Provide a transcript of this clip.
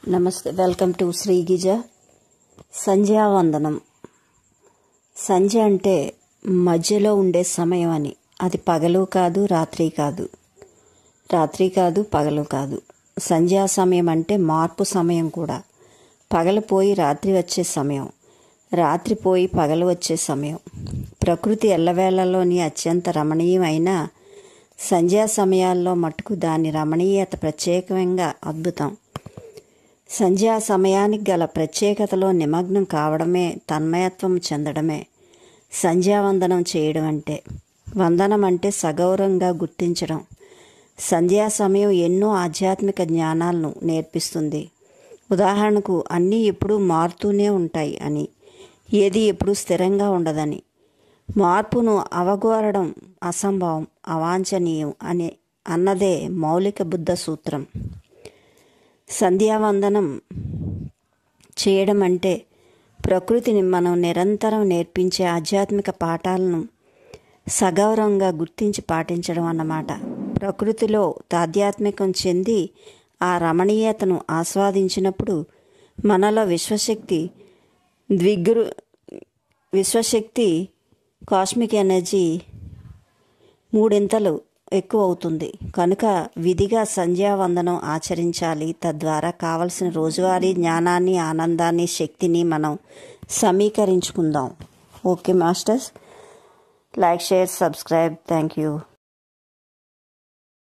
నమస్తే, welcome to Shri గిజ. సంధ్యావందనం. సంధ్య అంటే మధ్యలో ఉండే సమయం అని. అది పగలు కాదు, రాత్రి కాదు, రాత్రి కాదు, పగలు కాదు. సంధ్యా సమయం అంటే మార్పు సమయం కూడా. పగలు పోయి రాత్రి వచ్చే సమయం, రాత్రి పోయి పగలు వచ్చే సమయం. ప్రకృతి ఎల్లవేళలోని అత్యంత రమణీయమైన సంధ్యా సమయాల్లో మటుకు దాని రమణీయత ప్రత్యేకంగా అద్భుతం. సంధ్యా సమయానికి గల ప్రత్యేకతలో నిమగ్నం కావడమే, తన్మయత్వం చెందడమే సంధ్యావందనం చేయడం అంటే. వందనం అంటే సగౌరవంగా గుర్తించడం. సంధ్యా సమయం ఎన్నో ఆధ్యాత్మిక జ్ఞానాలను నేర్పిస్తుంది. ఉదాహరణకు, అన్నీ ఎప్పుడూ మారుతూనే ఉంటాయి అని, ఏది ఎప్పుడూ స్థిరంగా ఉండదని, మార్పును అవగోరడం అసంభవం, అవాంఛనీయం అన్నదే మౌలిక బుద్ధ సూత్రం. సంధ్యావందనం చేయడం అంటే ప్రకృతిని మనం నిరంతరం నేర్పించే ఆధ్యాత్మిక పాఠాలను సగౌరవంగా గుర్తించి పాటించడం అన్నమాట. ప్రకృతిలో తాధ్యాత్మికం చెంది ఆ రమణీయతను ఆస్వాదించినప్పుడు మనలో విశ్వశక్తి కాస్మిక్ ఎనర్జీ మూడింతలు ఎక్కువ అవుతుంది. కనుక విధిగా సంధ్యావందనం ఆచరించాలి. తద్వారా కావలసిన రోజువారీ జ్ఞానాన్ని, ఆనందాన్ని, శక్తిని మనం సమీకరించుకుందాం. Okay masters, like, share, subscribe. Thank you.